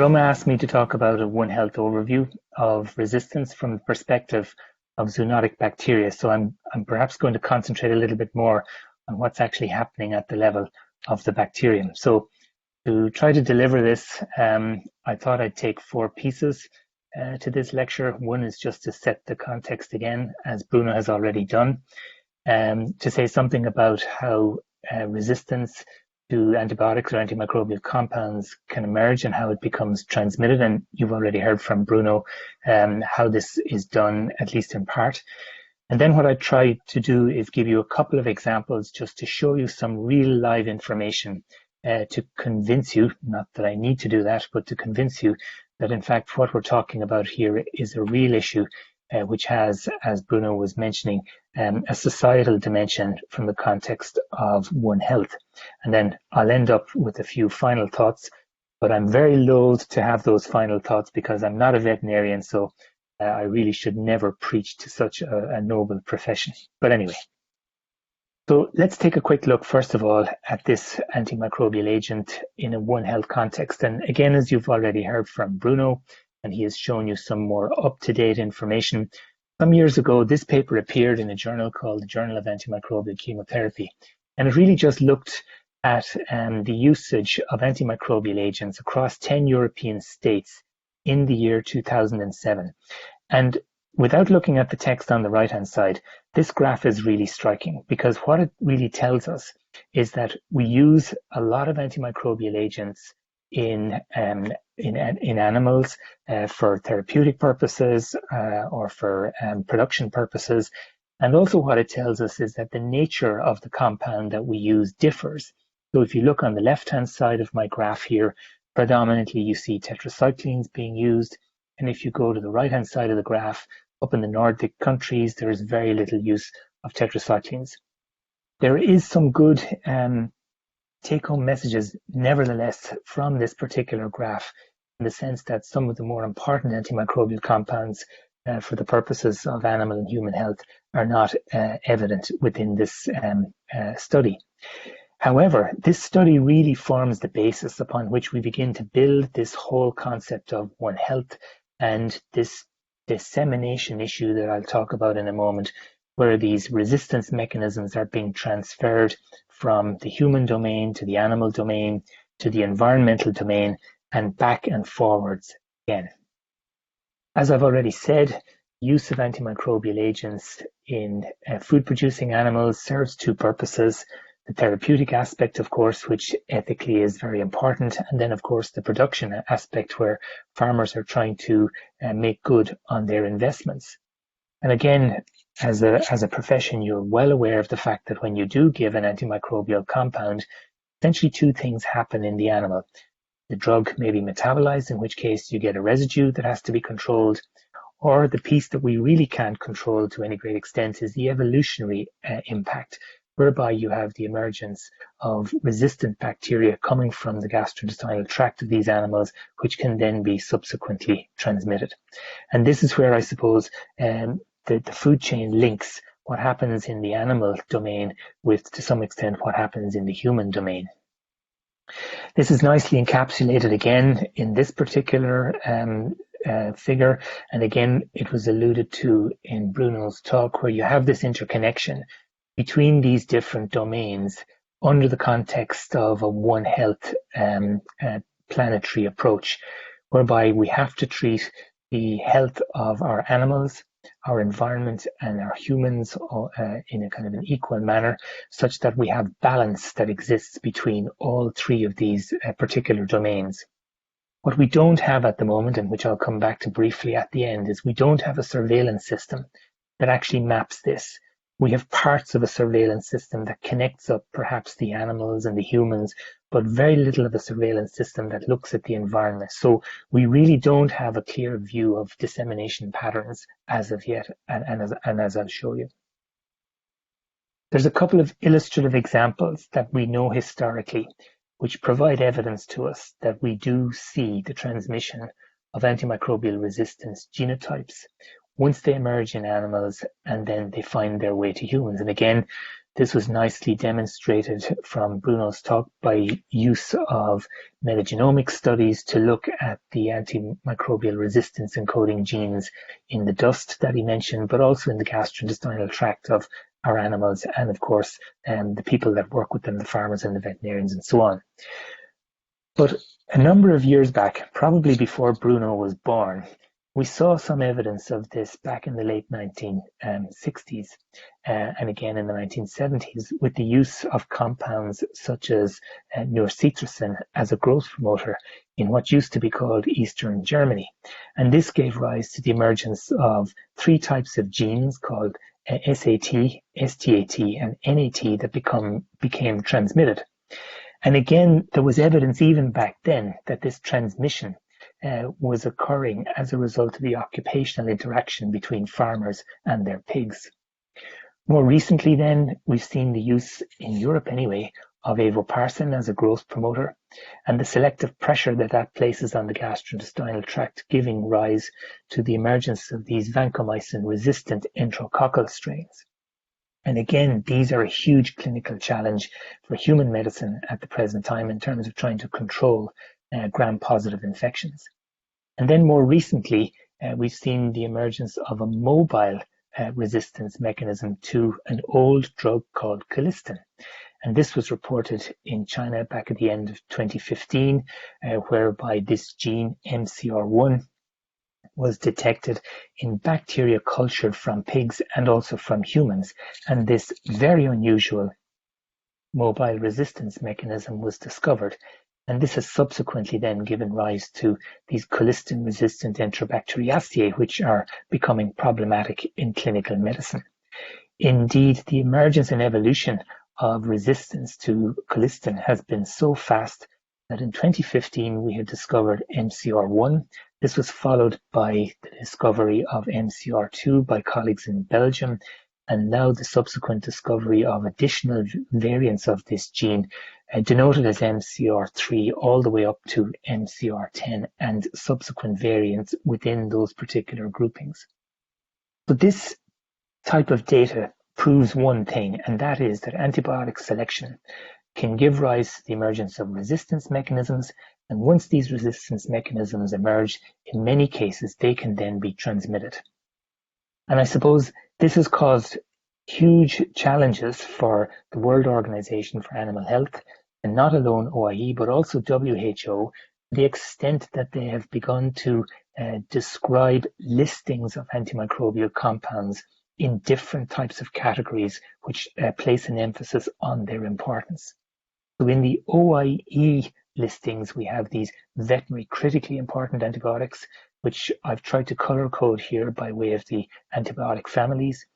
Roma asked me to talk about a One Health overview of resistance from the perspective of zoonotic bacteria. So I'm perhaps going to concentrate a little bit more on what's actually happening at the level of the bacterium. So to try to deliver this, I thought I'd take four pieces to this lecture. One is just to set the context again, as Bruno has already done, to say something about how resistance to antibiotics or antimicrobial compounds can emerge and how it becomes transmitted. And you've already heard from Bruno how this is done, at least in part. And then what I try to do is give you a couple of examples just to show you some real live information to convince you, not that I need to do that, but to convince you that in fact what we're talking about here is a real issue which has, as Bruno was mentioning, a societal dimension from the context of One Health. And then I'll end up with a few final thoughts, but I'm very loath to have those final thoughts because I'm not a veterinarian, so I really should never preach to such a noble profession. But anyway, so let's take a quick look, first of all, at this antimicrobial agent in a One Health context. And again, as you've already heard from Bruno, and he has shown you some more up-to-date information. Some years ago, this paper appeared in a journal called the Journal of Antimicrobial Chemotherapy, and it really just looked at the usage of antimicrobial agents across 10 European states in the year 2007. And without looking at the text on the right-hand side, this graph is really striking because what it really tells us is that we use a lot of antimicrobial agents in animals for therapeutic purposes or for production purposes. And also what it tells us is that the nature of the compound that we use differs. So if you look on the left-hand side of my graph here, predominantly you see tetracyclines being used. And if you go to the right-hand side of the graph, up in the Nordic countries, there is very little use of tetracyclines. There is some good take-home messages, nevertheless, from this particular graph, in the sense that some of the more important antimicrobial compounds for the purposes of animal and human health are not evident within this study. However, this study really forms the basis upon which we begin to build this whole concept of One Health and this dissemination issue that I'll talk about in a moment, where these resistance mechanisms are being transferred from the human domain to the animal domain to the environmental domain and back and forwards again. As I've already said, use of antimicrobial agents in food-producing animals serves two purposes. The therapeutic aspect, of course, which ethically is very important, and then, of course, the production aspect where farmers are trying to make good on their investments. And again, as a profession, you're well aware of the fact that when you do give an antimicrobial compound, essentially two things happen in the animal. The drug may be metabolized, in which case you get a residue that has to be controlled, or the piece that we really can't control to any great extent is the evolutionary impact, whereby you have the emergence of resistant bacteria coming from the gastrointestinal tract of these animals, which can then be subsequently transmitted. And this is where I suppose the food chain links what happens in the animal domain with, to some extent, what happens in the human domain. This is nicely encapsulated again in this particular figure. And again, it was alluded to in Bruno's talk, where you have this interconnection between these different domains under the context of a One Health planetary approach, whereby we have to treat the health of our animals, our environment, and our humans in a kind of an equal manner, such that we have balance that exists between all three of these particular domains. What we don't have at the moment, and which I'll come back to briefly at the end, is we don't have a surveillance system that actually maps this. We have parts of a surveillance system that connects up perhaps the animals and the humans, but very little of a surveillance system that looks at the environment. So we really don't have a clear view of dissemination patterns as of yet, and as I'll show you. There's a couple of illustrative examples that we know historically, which provide evidence to us that we do see the transmission of antimicrobial resistance genotypes once they emerge in animals and then they find their way to humans. And again, This was nicely demonstrated from Bruno's talk by use of metagenomic studies to look at the antimicrobial resistance encoding genes in the dust that he mentioned, but also in the gastrointestinal tract of our animals and, of course, the people that work with them, the farmers and the veterinarians and so on. But a number of years back, probably before Bruno was born, we saw some evidence of this back in the late 1960s and again in the 1970s with the use of compounds such as norcitrucin as a growth promoter in what used to be called Eastern Germany. And this gave rise to the emergence of three types of genes called SAT, STAT, and NAT that became transmitted. And again, there was evidence even back then that this transmission was occurring as a result of the occupational interaction between farmers and their pigs. More recently then, we've seen the use, in Europe anyway, of avoparcin as a growth promoter, and the selective pressure that places on the gastrointestinal tract, giving rise to the emergence of these vancomycin-resistant enterococcal strains. And again, these are a huge clinical challenge for human medicine at the present time in terms of trying to control gram-positive infections. And then more recently, we've seen the emergence of a mobile resistance mechanism to an old drug called colistin. And this was reported in China back at the end of 2015, whereby this gene MCR1 was detected in bacteria cultured from pigs and also from humans. And this very unusual mobile resistance mechanism was discovered. And this has subsequently then given rise to these colistin-resistant Enterobacteriaceae, which are becoming problematic in clinical medicine. Indeed, the emergence and evolution of resistance to colistin has been so fast that in 2015 we had discovered MCR1. This was followed by the discovery of MCR2 by colleagues in Belgium, and now the subsequent discovery of additional variants of this gene, denoted as MCR3 all the way up to MCR10 and subsequent variants within those particular groupings. But this type of data proves one thing, and that is that antibiotic selection can give rise to the emergence of resistance mechanisms, and once these resistance mechanisms emerge, in many cases they can then be transmitted. And I suppose this has caused huge challenges for the World Organization for Animal Health, and not alone OIE, but also WHO, the extent that they have begun to describe listings of antimicrobial compounds in different types of categories, which place an emphasis on their importance. So in the OIE listings, we have these veterinary critically important antibiotics, which I've tried to color code here by way of the antibiotic families.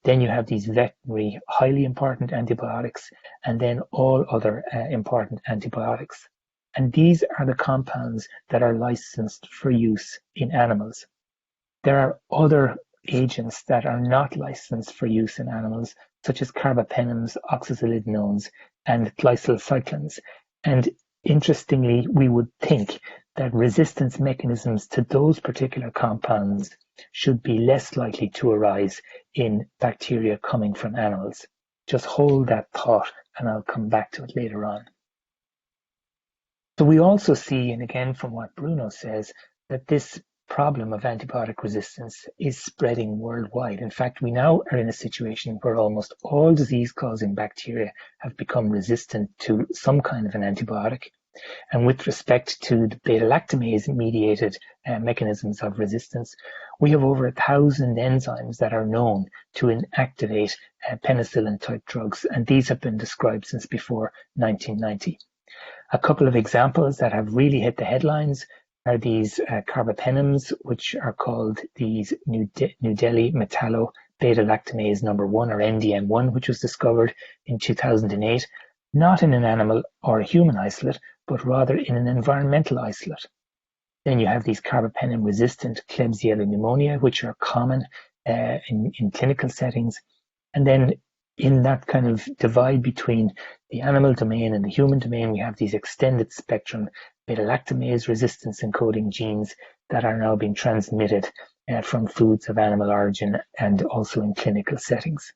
Then you have these veterinary highly important antibiotics, and then all other important antibiotics. And these are the compounds that are licensed for use in animals. There are other agents that are not licensed for use in animals, such as carbapenems, oxazolidinones, and glycylcyclines. And interestingly, we would think that resistance mechanisms to those particular compounds should be less likely to arise in bacteria coming from animals. Just hold that thought, and I'll come back to it later on. So we also see, and again from what Bruno says, that this problem of antibiotic resistance is spreading worldwide. In fact, we now are in a situation where almost all disease-causing bacteria have become resistant to some kind of an antibiotic. And with respect to the beta-lactamase-mediated mechanisms of resistance, we have over 1,000 enzymes that are known to inactivate penicillin-type drugs, and these have been described since before 1990. A couple of examples that have really hit the headlines are these carbapenems, which are called these New Delhi metallo beta-lactamase number 1, or NDM1, which was discovered in 2008, not in an animal or a human isolate, but rather in an environmental isolate. Then you have these carbapenem-resistant Klebsiella pneumonia, which are common in clinical settings. And then in that kind of divide between the animal domain and the human domain, we have these extended spectrum beta-lactamase resistance encoding genes that are now being transmitted from foods of animal origin and also in clinical settings.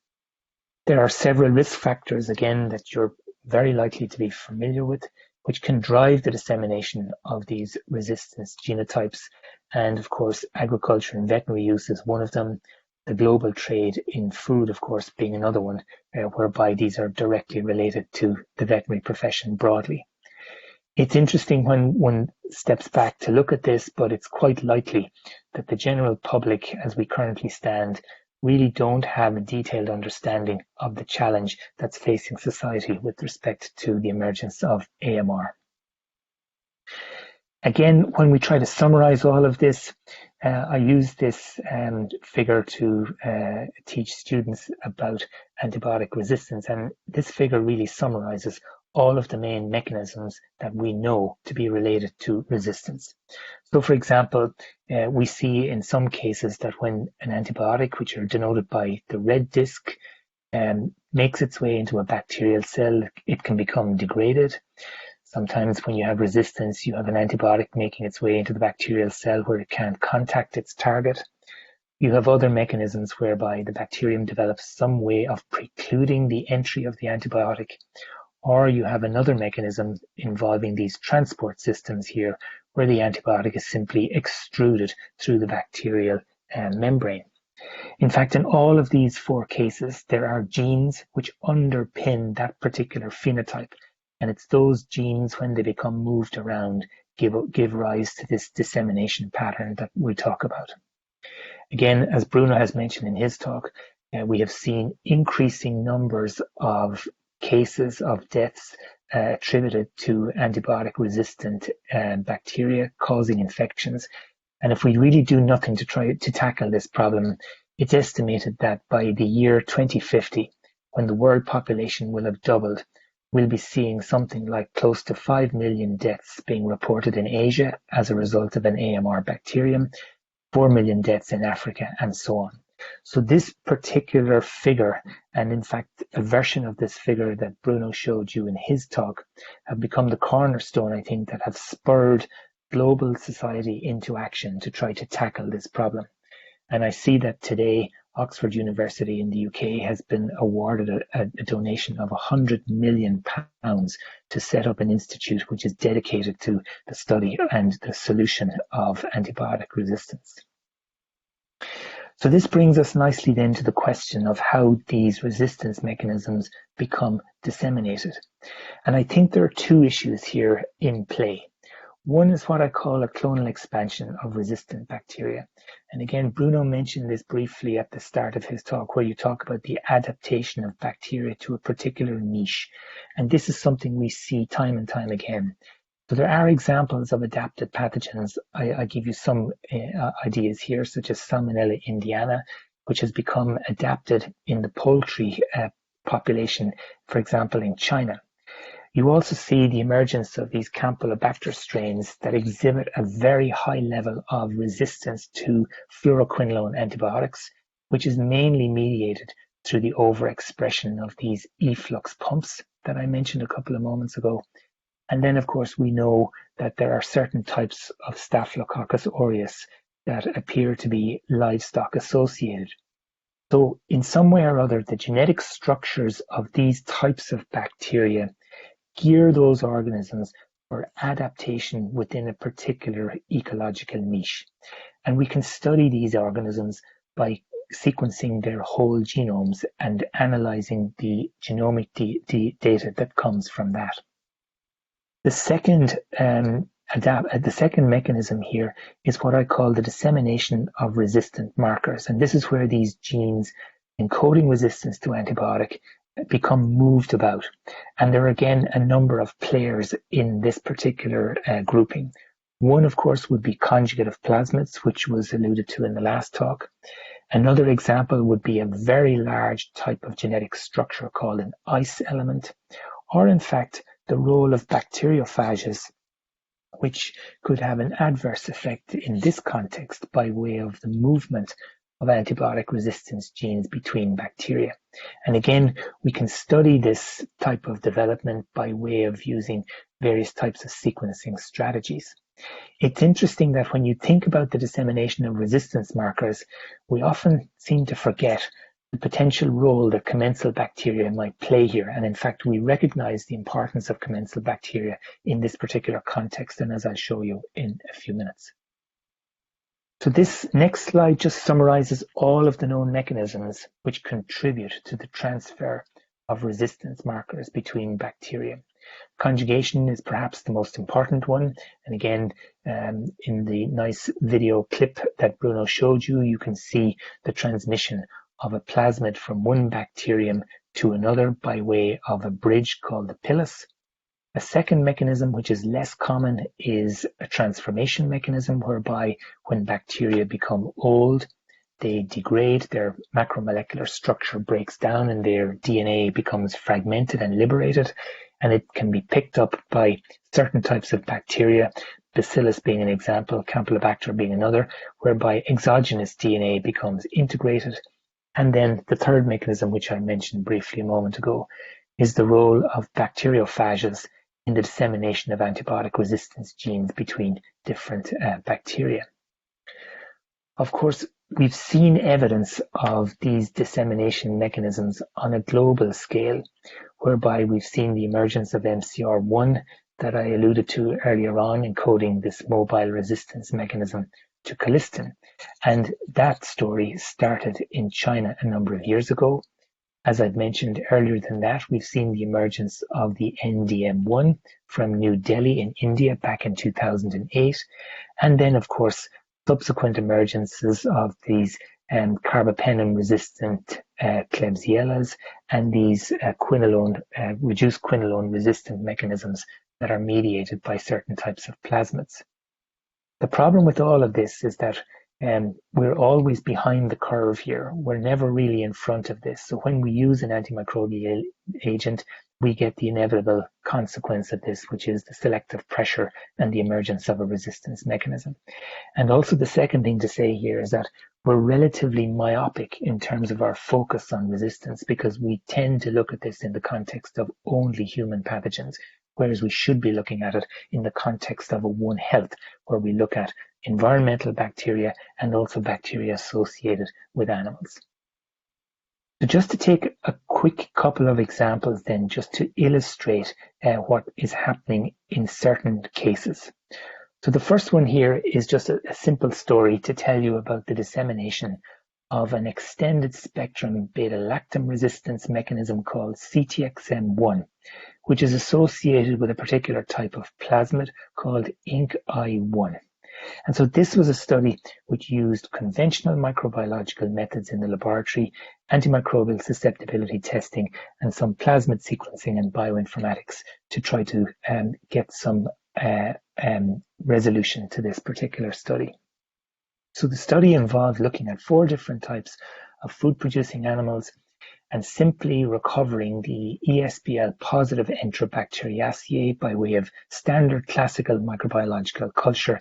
There are several risk factors, again, that you're very likely to be familiar with, which can drive the dissemination of these resistance genotypes. And of course, agriculture and veterinary use is one of them. The global trade in food, of course, being another one, whereby these are directly related to the veterinary profession broadly. It's interesting when one steps back to look at this, but it's quite likely that the general public, as we currently stand, really don't have a detailed understanding of the challenge that's facing society with respect to the emergence of AMR. Again, when we try to summarize all of this, I use this figure to teach students about antibiotic resistance, and this figure really summarizes all of the main mechanisms that we know to be related to resistance. So, for example, we see in some cases that when an antibiotic, which are denoted by the red disc, makes its way into a bacterial cell, it can become degraded. Sometimes when you have resistance, you have an antibiotic making its way into the bacterial cell where it can't contact its target. You have other mechanisms whereby the bacterium develops some way of precluding the entry of the antibiotic, or you have another mechanism involving these transport systems here where the antibiotic is simply extruded through the bacterial membrane. In fact, in all of these four cases, there are genes which underpin that particular phenotype. And it's those genes, when they become moved around, give rise to this dissemination pattern that we talk about. Again, as Bruno has mentioned in his talk, we have seen increasing numbers of cases of deaths attributed to antibiotic-resistant bacteria causing infections. And if we really do nothing to try to tackle this problem, it's estimated that by the year 2050, when the world population will have doubled, we'll be seeing something like close to 5 million deaths being reported in Asia as a result of an AMR bacterium, 4 million deaths in Africa, and so on. So this particular figure, and in fact a version of this figure that Bruno showed you in his talk, have become the cornerstone, I think, that have spurred global society into action to try to tackle this problem. And I see that today Oxford University in the UK has been awarded a donation of £100 million to set up an institute which is dedicated to the study and the solution of antibiotic resistance. So this brings us nicely then to the question of how these resistance mechanisms become disseminated. And I think there are two issues here in play. One is what I call a clonal expansion of resistant bacteria. And again, Bruno mentioned this briefly at the start of his talk, where you talk about the adaptation of bacteria to a particular niche. And this is something we see time and time again. So there are examples of adapted pathogens. I give you some ideas here, such as Salmonella indiana, which has become adapted in the poultry population, for example, in China. You also see the emergence of these Campylobacter strains that exhibit a very high level of resistance to fluoroquinolone antibiotics, which is mainly mediated through the overexpression of these efflux pumps that I mentioned a couple of moments ago. And then, of course, we know that there are certain types of Staphylococcus aureus that appear to be livestock associated. So in some way or other, the genetic structures of these types of bacteria gear those organisms for adaptation within a particular ecological niche. And we can study these organisms by sequencing their whole genomes and analyzing the genomic data that comes from that. The second mechanism here is what I call the dissemination of resistant markers. And this is where these genes encoding resistance to antibiotic become moved about. And there are again a number of players in this particular grouping. One, of course, would be conjugate of plasmids, which was alluded to in the last talk. Another example would be a very large type of genetic structure called an ICE element, or in fact, the role of bacteriophages, which could have an adverse effect in this context by way of the movement of antibiotic resistance genes between bacteria. And again, we can study this type of development by way of using various types of sequencing strategies. It's interesting that when you think about the dissemination of resistance markers, we often seem to forget the potential role that commensal bacteria might play here. And in fact, we recognize the importance of commensal bacteria in this particular context, and as I'll show you in a few minutes. So this next slide just summarizes all of the known mechanisms which contribute to the transfer of resistance markers between bacteria. Conjugation is perhaps the most important one. And again, in the nice video clip that Bruno showed you, you can see the transmission of a plasmid from one bacterium to another by way of a bridge called the pilus. A second mechanism, which is less common, is a transformation mechanism, whereby when bacteria become old, they degrade, their macromolecular structure breaks down and their DNA becomes fragmented and liberated, and it can be picked up by certain types of bacteria, Bacillus being an example, Campylobacter being another, whereby exogenous DNA becomes integrated. And then the third mechanism, which I mentioned briefly a moment ago, is the role of bacteriophages in the dissemination of antibiotic resistance genes between different bacteria. Of course, we've seen evidence of these dissemination mechanisms on a global scale, whereby we've seen the emergence of MCR1 that I alluded to earlier on, encoding this mobile resistance mechanism to colistin. And that story started in China a number of years ago. As I've mentioned earlier than that, we've seen the emergence of the NDM1 from New Delhi in India back in 2008. And then, of course, subsequent emergences of these carbapenem-resistant Klebsiellas and these reduced quinolone-resistant mechanisms that are mediated by certain types of plasmids. The problem with all of this is that we're always behind the curve here. We're never really in front of this. So when we use an antimicrobial agent, we get the inevitable consequence of this, which is the selective pressure and the emergence of a resistance mechanism. And also the second thing to say here is that we're relatively myopic in terms of our focus on resistance, because we tend to look at this in the context of only human pathogens, whereas we should be looking at it in the context of a One Health, where we look at environmental bacteria and also bacteria associated with animals. So just to take a quick couple of examples then, just to illustrate what is happening in certain cases. So the first one here is just a simple story to tell you about the dissemination of an extended spectrum beta-lactam resistance mechanism called CTXM1, which is associated with a particular type of plasmid called INC-I1. And so this was a study which used conventional microbiological methods in the laboratory, antimicrobial susceptibility testing, and some plasmid sequencing and bioinformatics to try to get some resolution to this particular study. So the study involved looking at 4 different types of food-producing animals and simply recovering the ESBL positive Enterobacteriaceae by way of standard classical microbiological culture,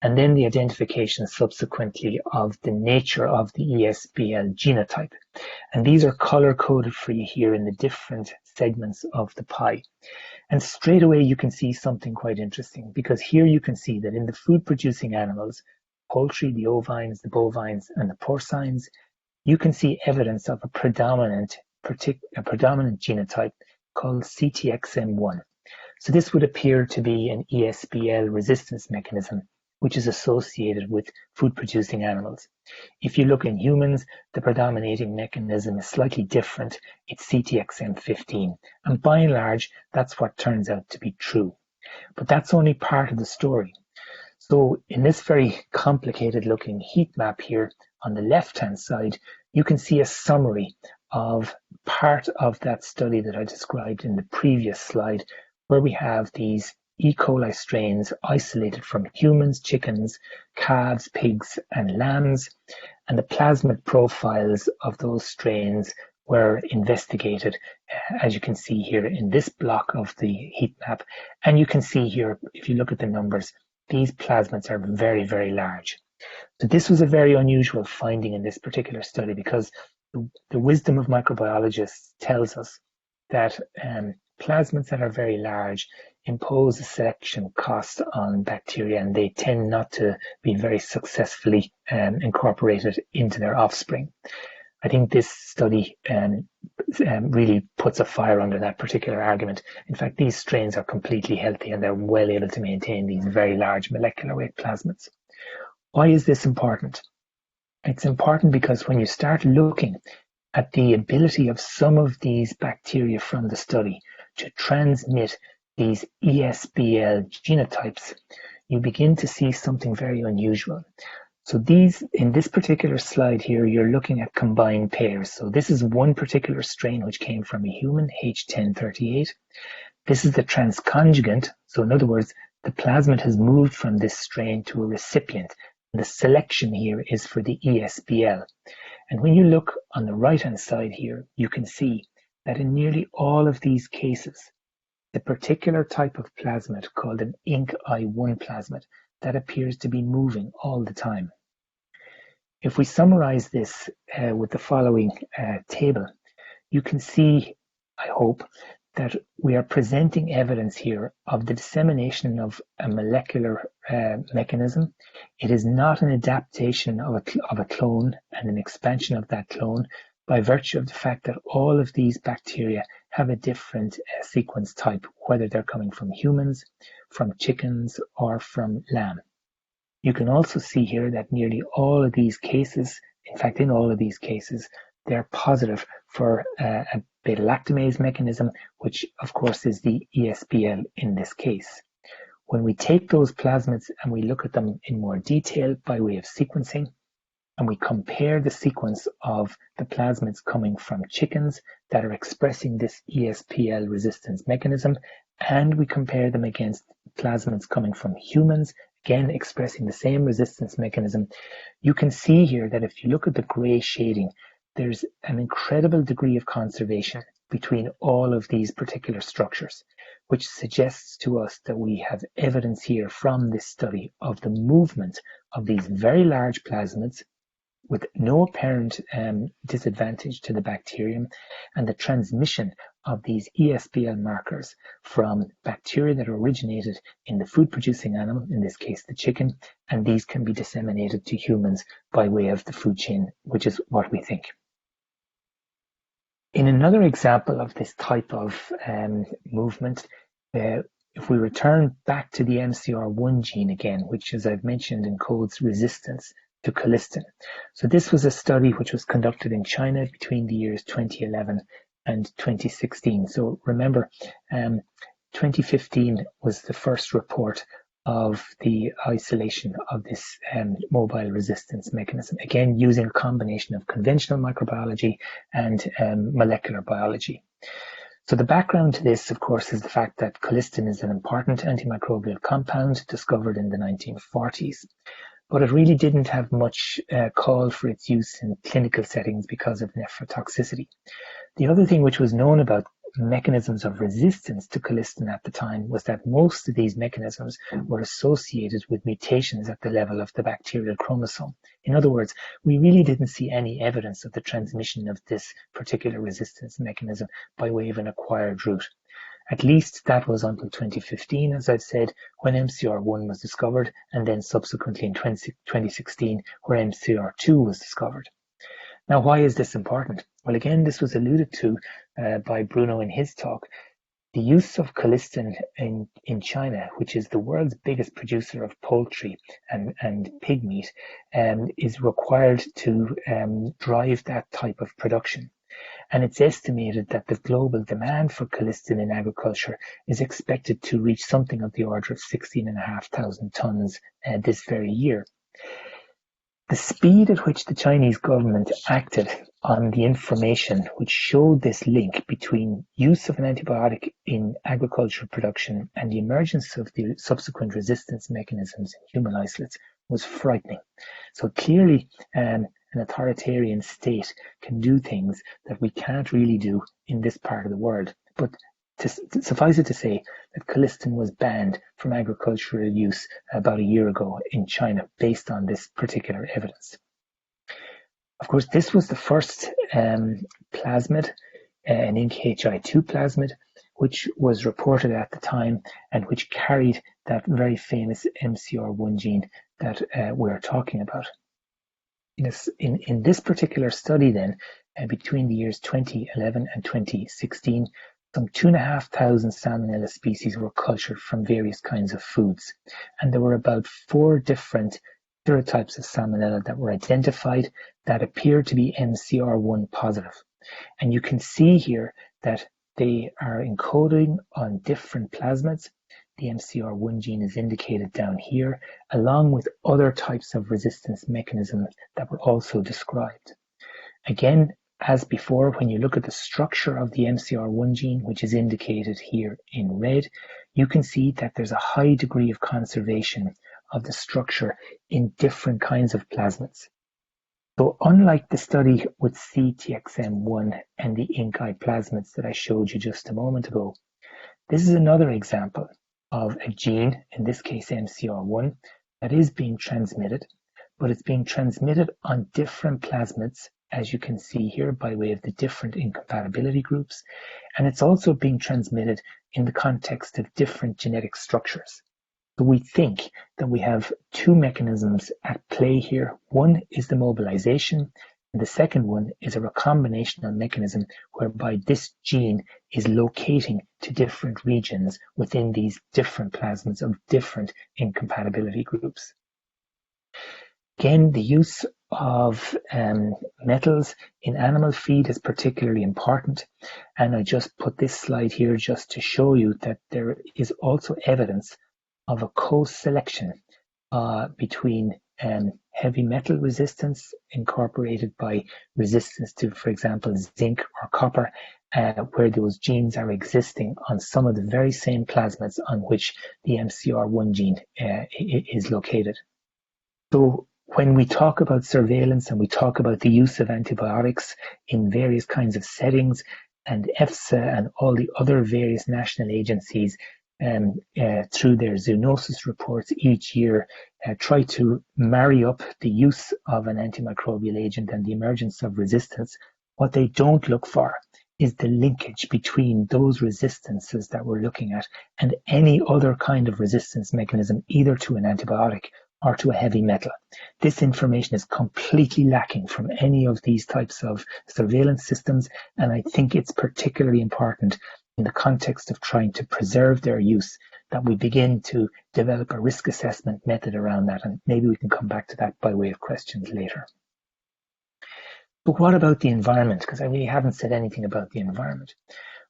and then the identification subsequently of the nature of the ESBL genotype. And these are color-coded for you here in the different segments of the pie. And straight away you can see something quite interesting, because here you can see that in the food-producing animals, poultry, the ovines, the bovines, and the porcines, you can see evidence of a predominant genotype called CTXM1. So this would appear to be an ESBL resistance mechanism, which is associated with food-producing animals. If you look in humans, the predominating mechanism is slightly different. It's CTXM15. And by and large, that's what turns out to be true. But that's only part of the story. So in this very complicated looking heat map here on the left-hand side, you can see a summary of part of that study that I described in the previous slide, where we have these E. coli strains isolated from humans, chickens, calves, pigs, and lambs, and the plasmid profiles of those strains were investigated, as you can see here in this block of the heat map. And you can see here, if you look at the numbers, these plasmids are very, very large. So this was a very unusual finding in this particular study, because the wisdom of microbiologists tells us that plasmids that are very large impose a selection cost on bacteria, and they tend not to be very successfully incorporated into their offspring. I think this study really puts a fire under that particular argument. In fact, these strains are completely healthy and they're well able to maintain these very large molecular weight plasmids. Why is this important? It's important because when you start looking at the ability of some of these bacteria from the study to transmit these ESBL genotypes, you begin to see something very unusual. So in this particular slide here, you're looking at combined pairs. So this is one particular strain which came from a human, H1038. This is the transconjugant. So in other words, the plasmid has moved from this strain to a recipient. The selection here is for the ESBL. And when you look on the right-hand side here, you can see that in nearly all of these cases, the particular type of plasmid called an INC-I1 plasmid that appears to be moving all the time. If we summarize this with the following table, you can see, I hope, that we are presenting evidence here of the dissemination of a molecular mechanism. It is not an adaptation of a clone and an expansion of that clone by virtue of the fact that all of these bacteria have a different sequence type, whether they're coming from humans, from chickens, or from lamb. You can also see here that nearly all of these cases, in fact, in all of these cases, they're positive for a beta-lactamase mechanism, which of course is the ESBL in this case. When we take those plasmids and we look at them in more detail by way of sequencing, and we compare the sequence of the plasmids coming from chickens that are expressing this ESBL resistance mechanism, and we compare them against plasmids coming from humans, again expressing the same resistance mechanism, you can see here that if you look at the gray shading, there's an incredible degree of conservation between all of these particular structures, which suggests to us that we have evidence here from this study of the movement of these very large plasmids with no apparent disadvantage to the bacterium, and the transmission of these ESBL markers from bacteria that originated in the food-producing animal, in this case the chicken, and these can be disseminated to humans by way of the food chain, which is what we think. In another example of this type of movement, if we return back to the MCR1 gene again, which, as I've mentioned, encodes resistance to colistin. So this was a study which was conducted in China between the years 2011 and 2016. So remember, 2015 was the first report of the isolation of this mobile resistance mechanism, again using a combination of conventional microbiology and molecular biology. So the background to this, of course, is the fact that colistin is an important antimicrobial compound discovered in the 1940s. But it really didn't have much call for its use in clinical settings because of nephrotoxicity. The other thing which was known about mechanisms of resistance to colistin at the time was that most of these mechanisms were associated with mutations at the level of the bacterial chromosome. In other words, we really didn't see any evidence of the transmission of this particular resistance mechanism by way of an acquired route. At least that was until 2015, as I've said, when MCR1 was discovered, and then subsequently in 2016, where MCR2 was discovered. Now, why is this important? Well, again, this was alluded to by Bruno in his talk. The use of colistin in China, which is the world's biggest producer of poultry and pig meat, is required to drive that type of production. And it's estimated that the global demand for colistin in agriculture is expected to reach something of the order of 16,500 tons this very year. The speed at which the Chinese government acted on the information which showed this link between use of an antibiotic in agricultural production and the emergence of the subsequent resistance mechanisms in human isolates was frightening. So clearly, an authoritarian state can do things that we can't really do in this part of the world. But suffice it to say that colistin was banned from agricultural use about a year ago in China based on this particular evidence. Of course, this was the first plasmid, an INC-HI2 plasmid, which was reported at the time and which carried that very famous MCR1 gene that we're talking about. In this particular study then, between the years 2011 and 2016, some 2,500 Salmonella species were cultured from various kinds of foods. And there were about 4 different serotypes of Salmonella that were identified that appeared to be MCR1 positive. And you can see here that they are encoding on different plasmids. The MCR1 gene is indicated down here, along with other types of resistance mechanisms that were also described. Again, as before, when you look at the structure of the MCR1 gene, which is indicated here in red, you can see that there's a high degree of conservation of the structure in different kinds of plasmids. So unlike the study with CTXM1 and the ink eye plasmids that I showed you just a moment ago, this is another example of a gene, in this case MCR1, that is being transmitted, but it's being transmitted on different plasmids, as you can see here by way of the different incompatibility groups, and it's also being transmitted in the context of different genetic structures. So we think that we have 2 mechanisms at play here. One is the mobilization, and the second one is a recombinational mechanism whereby this gene is locating to different regions within these different plasmids of different incompatibility groups. Again, the use of metals in animal feed is particularly important, and I just put this slide here just to show you that there is also evidence of a co-selection between heavy metal resistance incorporated by resistance to, for example, zinc or copper, where those genes are existing on some of the very same plasmids on which the MCR1 gene is located. So when we talk about surveillance and we talk about the use of antibiotics in various kinds of settings, and EFSA and all the other various national agencies through their zoonosis reports each year try to marry up the use of an antimicrobial agent and the emergence of resistance, what they don't look for is the linkage between those resistances that we're looking at and any other kind of resistance mechanism, either to an antibiotic or to a heavy metal. This information is completely lacking from any of these types of surveillance systems, and I think it's particularly important in the context of trying to preserve their use that we begin to develop a risk assessment method around that, and maybe we can come back to that by way of questions later. But what about the environment? Because I really haven't said anything about the environment.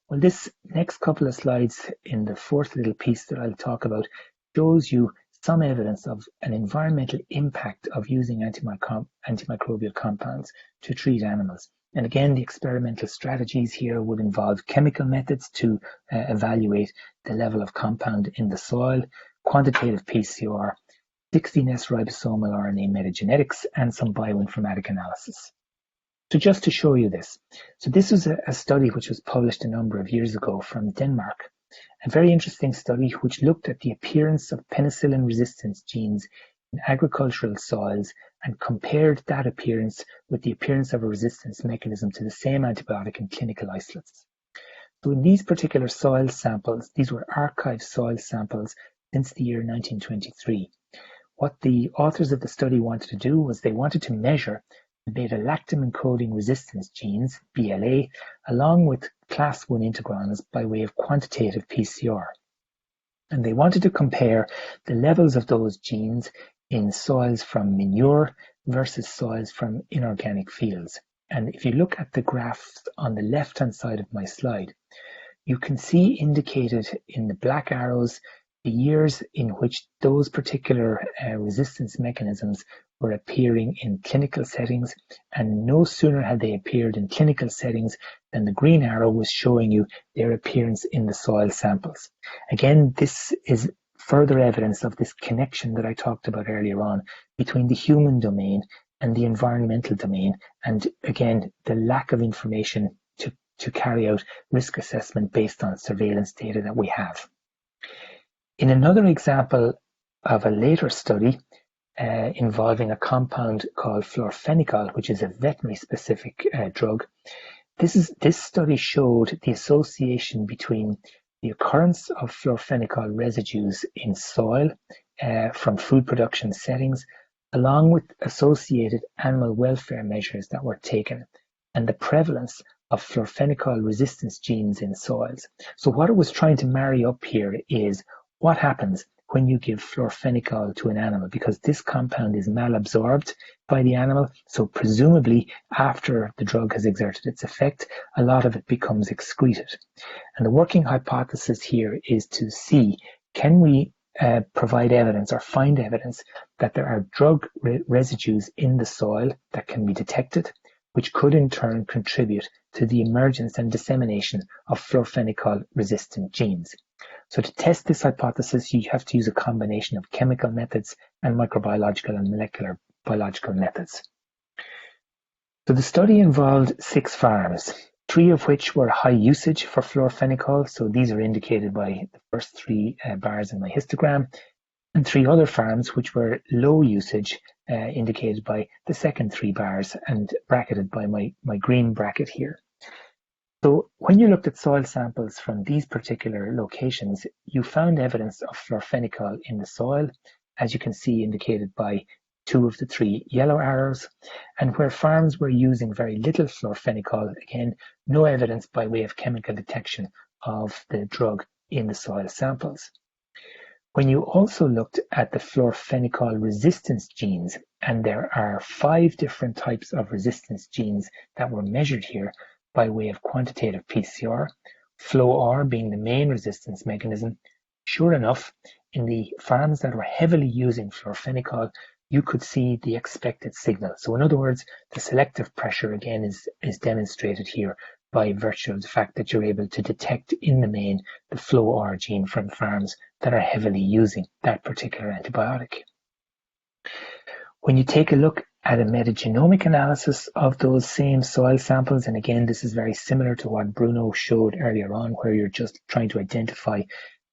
Well, this next couple of slides in the 4th little piece that I'll talk about shows you some evidence of an environmental impact of using antimicrobial compounds to treat animals. And again, the experimental strategies here would involve chemical methods to evaluate the level of compound in the soil, quantitative PCR, 16S ribosomal RNA metagenetics, and some bioinformatic analysis. So just to show you this. So this was a study which was published a number of years ago from Denmark. A very interesting study which looked at the appearance of penicillin resistance genes in agricultural soils and compared that appearance with the appearance of a resistance mechanism to the same antibiotic in clinical isolates. So in these particular soil samples, these were archived soil samples since the year 1923. What the authors of the study wanted to do was they wanted to measure the beta-lactam encoding resistance genes, BLA, along with class 1 integrons by way of quantitative PCR. And they wanted to compare the levels of those genes in soils from manure versus soils from inorganic fields. And if you look at the graphs on the left-hand side of my slide, you can see indicated in the black arrows the years in which those particular resistance mechanisms were appearing in clinical settings, and no sooner had they appeared in clinical settings than the green arrow was showing you their appearance in the soil samples. Again, this is further evidence of this connection that I talked about earlier on between the human domain and the environmental domain, and again, the lack of information to carry out risk assessment based on surveillance data that we have. In another example of a later study involving a compound called florfenicol, which is a veterinary-specific drug, this study showed the association between the occurrence of florfenicol residues in soil from food production settings, along with associated animal welfare measures that were taken, and the prevalence of florfenicol resistance genes in soils. So what it was trying to marry up here is what happens when you give florfenicol to an animal, because this compound is malabsorbed by the animal, so presumably after the drug has exerted its effect, a lot of it becomes excreted. And the working hypothesis here is to see, can we provide evidence or find evidence that there are drug residues in the soil that can be detected, which could in turn contribute to the emergence and dissemination of florfenicol resistant genes. So to test this hypothesis, you have to use a combination of chemical methods and microbiological and molecular biological methods. So the study involved 6 farms, 3 of which were high usage for florfenicol. So these are indicated by the first 3 bars in my histogram, and 3 other farms which were low usage, indicated by the second 3 bars and bracketed by my green bracket here. So when you looked at soil samples from these particular locations, you found evidence of florfenicol in the soil, as you can see indicated by 2 of the 3 yellow arrows, and where farms were using very little florfenicol, again, no evidence by way of chemical detection of the drug in the soil samples. When you also looked at the florfenicol resistance genes, and there are 5 different types of resistance genes that were measured here by way of quantitative PCR, FLOR being the main resistance mechanism, sure enough, in the farms that were heavily using florfenicol, you could see the expected signal. So in other words, the selective pressure again is demonstrated here by virtue of the fact that you're able to detect in the main the FLOR gene from farms that are heavily using that particular antibiotic. When you take a look at a metagenomic analysis of those same soil samples, and again, this is very similar to what Bruno showed earlier on, where you're just trying to identify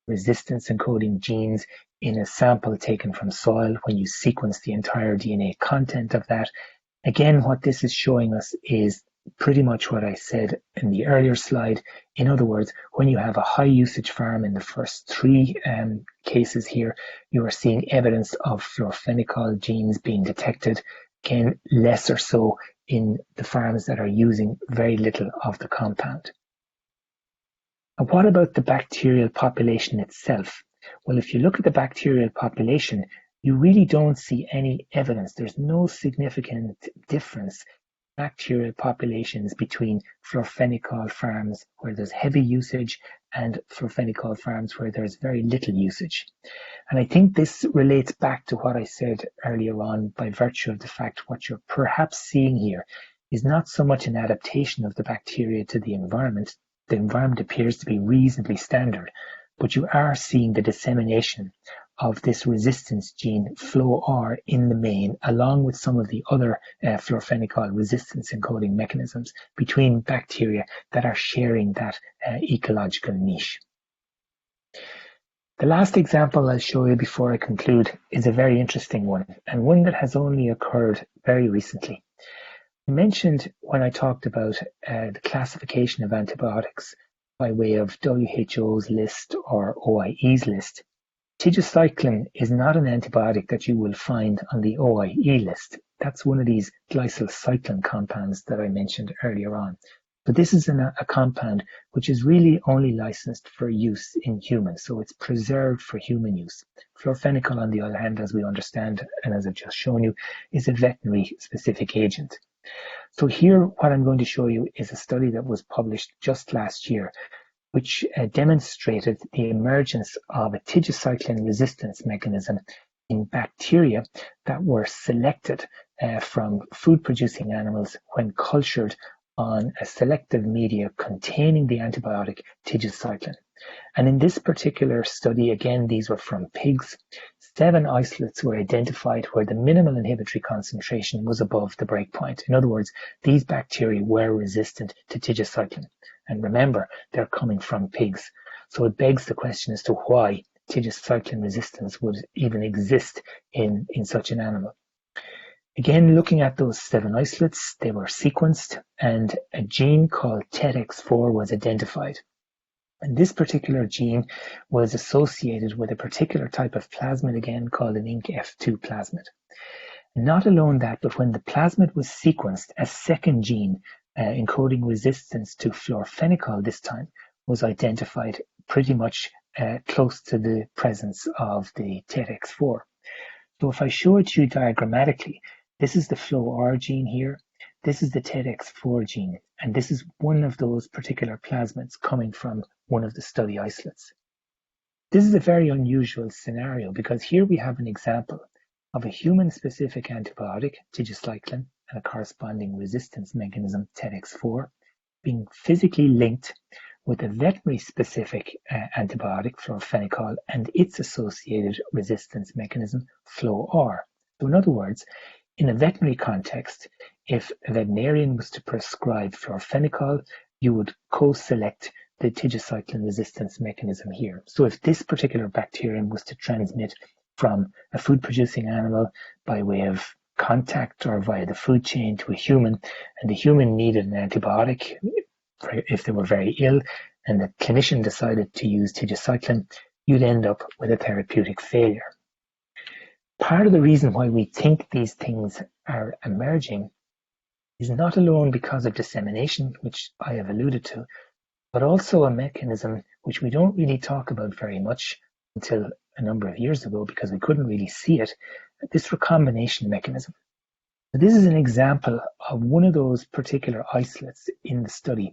resistance encoding genes in a sample taken from soil when you sequence the entire DNA content of that. Again, what this is showing us is pretty much what I said in the earlier slide. In other words, when you have a high usage farm in the first 3 cases here, you are seeing evidence of florfenicol genes being detected, again, less or so in the farms that are using very little of the compound. And what about the bacterial population itself? Well, if you look at the bacterial population, you really don't see any evidence. There's no significant difference in bacterial populations between florfenicol farms where there's heavy usage and florfenicol farms where there's very little usage. And I think this relates back to what I said earlier on by virtue of the fact what you're perhaps seeing here is not so much an adaptation of the bacteria to the environment. The environment appears to be reasonably standard, but you are seeing the dissemination of this resistance gene FLOR in the main, along with some of the other florfenicol resistance encoding mechanisms between bacteria that are sharing that ecological niche. The last example I'll show you before I conclude is a very interesting one, and one that has only occurred very recently. I mentioned when I talked about the classification of antibiotics by way of WHO's list or OIE's list. Tigecycline is not an antibiotic that you will find on the OIE list. That's one of these glycylcycline compounds that I mentioned earlier on. But this is a compound which is really only licensed for use in humans, so it's preserved for human use. Florfenicol, on the other hand, as we understand, and as I've just shown you, is a veterinary specific agent. So here, what I'm going to show you is a study that was published just last year, which demonstrated the emergence of a tigecycline resistance mechanism in bacteria that were selected from food-producing animals when cultured on a selective media containing the antibiotic tigecycline. And in this particular study, again, these were from pigs, 7 isolates were identified where the minimal inhibitory concentration was above the breakpoint. In other words, these bacteria were resistant to tigecycline. And remember, they're coming from pigs. So it begs the question as to why tigecycline resistance would even exist in such an animal. Again, looking at those 7 isolates, they were sequenced and a gene called TETX4 was identified. And this particular gene was associated with a particular type of plasmid, again called an INC F2 plasmid. Not alone that, but when the plasmid was sequenced, a second gene encoding resistance to fluorphenicol this time was identified pretty much close to the presence of the TETX4. So if I show it to you diagrammatically, this is the FLOR gene here, this is the TETX4 gene, and this is one of those particular plasmids coming from one of the study isolates. This is a very unusual scenario because here we have an example of a human-specific antibiotic, tigecycline, and a corresponding resistance mechanism, TETX4, being physically linked with a veterinary-specific antibiotic, fluorphenicol, and its associated resistance mechanism, FLOR. So in other words, in a veterinary context, if a veterinarian was to prescribe fluorphenicol, you would co-select the tigecycline resistance mechanism here. So if this particular bacterium was to transmit from a food-producing animal by way of contact or via the food chain to a human, and the human needed an antibiotic if they were very ill, and the clinician decided to use tigecycline, you'd end up with a therapeutic failure. Part of the reason why we think these things are emerging is not alone because of dissemination, which I have alluded to, but also a mechanism which we don't really talk about very much until a number of years ago because we couldn't really see it, this recombination mechanism. This is an example of one of those particular isolates in the study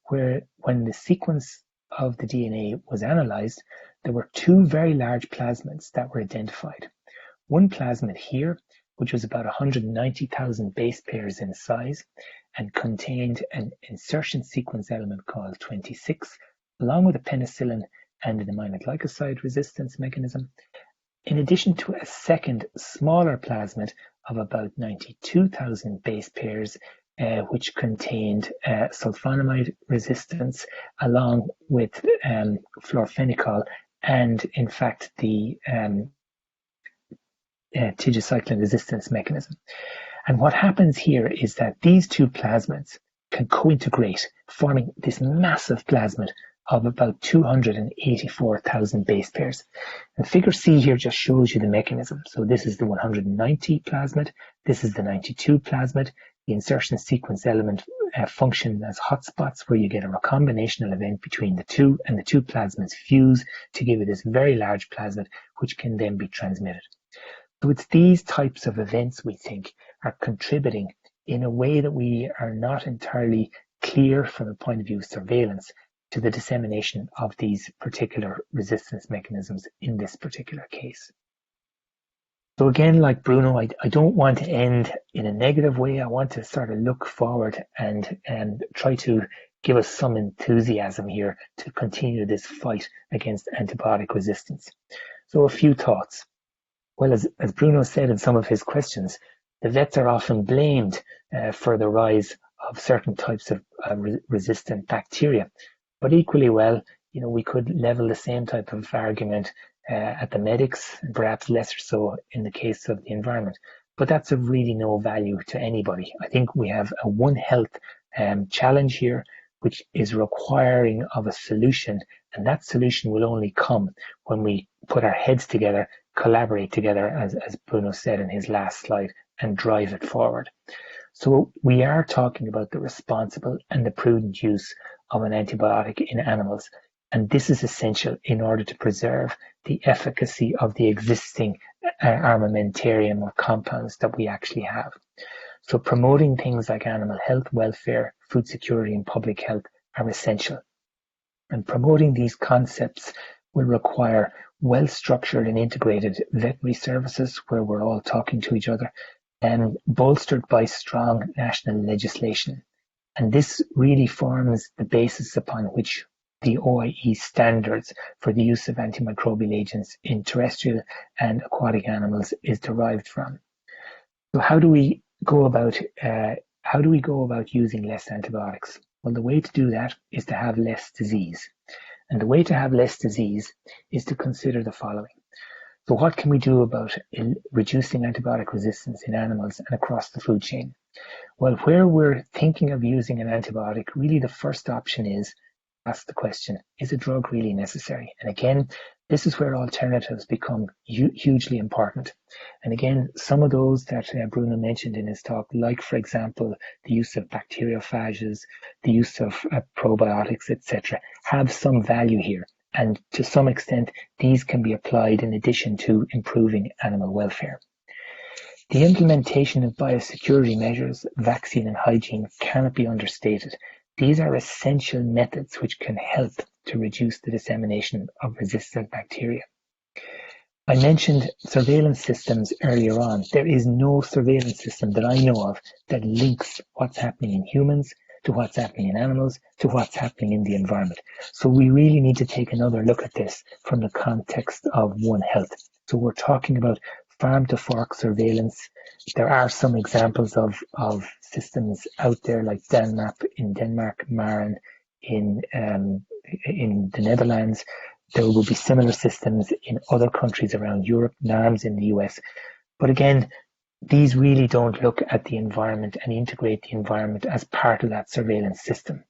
where when the sequence of the DNA was analyzed, there were two very large plasmids that were identified. One plasmid here, which was about 190,000 base pairs in size and contained an insertion sequence element called 26, along with a penicillin and an aminoglycoside resistance mechanism, in addition to a second smaller plasmid of about 92,000 base pairs, which contained sulfonamide resistance along with fluorphenicol and, in fact, the tigecycline resistance mechanism. And what happens here is that these two plasmids can co-integrate, forming this massive plasmid of about 284,000 base pairs. And figure C here just shows you the mechanism. So this is the 190 plasmid, this is the 92 plasmid. The insertion sequence element function as hotspots where you get a recombinational event between the two, and the two plasmids fuse to give you this very large plasmid, which can then be transmitted. So it's these types of events we think are contributing in a way that we are not entirely clear from the point of view of surveillance to the dissemination of these particular resistance mechanisms in this particular case. So again, like Bruno, I don't want to end in a negative way. I want to sort of look forward and try to give us some enthusiasm here to continue this fight against antibiotic resistance. So a few thoughts. Well, as Bruno said in some of his questions, the vets are often blamed for the rise of certain types of resistant bacteria. But equally well, we could level the same type of argument at the medics, and perhaps lesser so in the case of the environment. But that's of really no value to anybody. I think we have a One Health challenge here, which is requiring of a solution, and that solution will only come when we put our heads together, collaborate together, as Bruno said in his last slide, and drive it forward. So we are talking about the responsible and the prudent use of an antibiotic in animals. And this is essential in order to preserve the efficacy of the existing armamentarium of compounds that we actually have. So promoting things like animal health, welfare, food security, and public health are essential. And promoting these concepts will require well-structured and integrated veterinary services where we're all talking to each other, and bolstered by strong national legislation. And this really forms the basis upon which the OIE standards for the use of antimicrobial agents in terrestrial and aquatic animals is derived from. So how do we go about using less antibiotics? Well, the way to do that is to have less disease. And the way to have less disease is to consider the following. So what can we do about reducing antibiotic resistance in animals and across the food chain? Well, where we're thinking of using an antibiotic, really the first option is ask the question, is a drug really necessary? And again, This is where alternatives become hugely important. And again, some of those that Bruno mentioned in his talk, like, for example, the use of bacteriophages, the use of probiotics, etc., have some value here. And to some extent, these can be applied in addition to improving animal welfare. The implementation of biosecurity measures, vaccine and hygiene cannot be understated. These are essential methods which can help to reduce the dissemination of resistant bacteria. I mentioned surveillance systems earlier on. There is no surveillance system that I know of that links what's happening in humans to what's happening in animals to what's happening in the environment. So we really need to take another look at this from the context of One Health. So we're talking about farm to fork surveillance. There are some examples of systems out there like Denmark, Maren in the Netherlands. There will be similar systems in other countries around Europe, NARMS in the US. But again, these really don't look at the environment and integrate the environment as part of that surveillance system.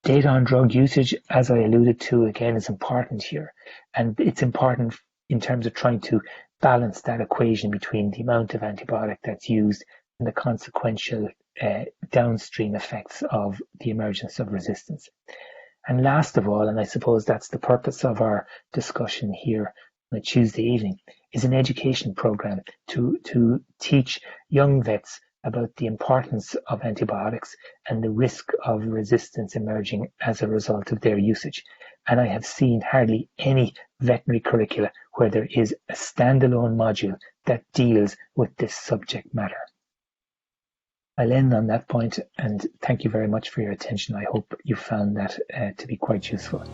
Data on drug usage, as I alluded to, again, is important here. And it's important in terms of trying to balance that equation between the amount of antibiotic that's used and the consequential downstream effects of the emergence of resistance. And last of all, and I suppose that's the purpose of our discussion here on a Tuesday evening, is an education program to teach young vets about the importance of antibiotics and the risk of resistance emerging as a result of their usage. And I have seen hardly any veterinary curricula where there is a standalone module that deals with this subject matter. I'll end on that point, and thank you very much for your attention. I hope you found that to be quite useful.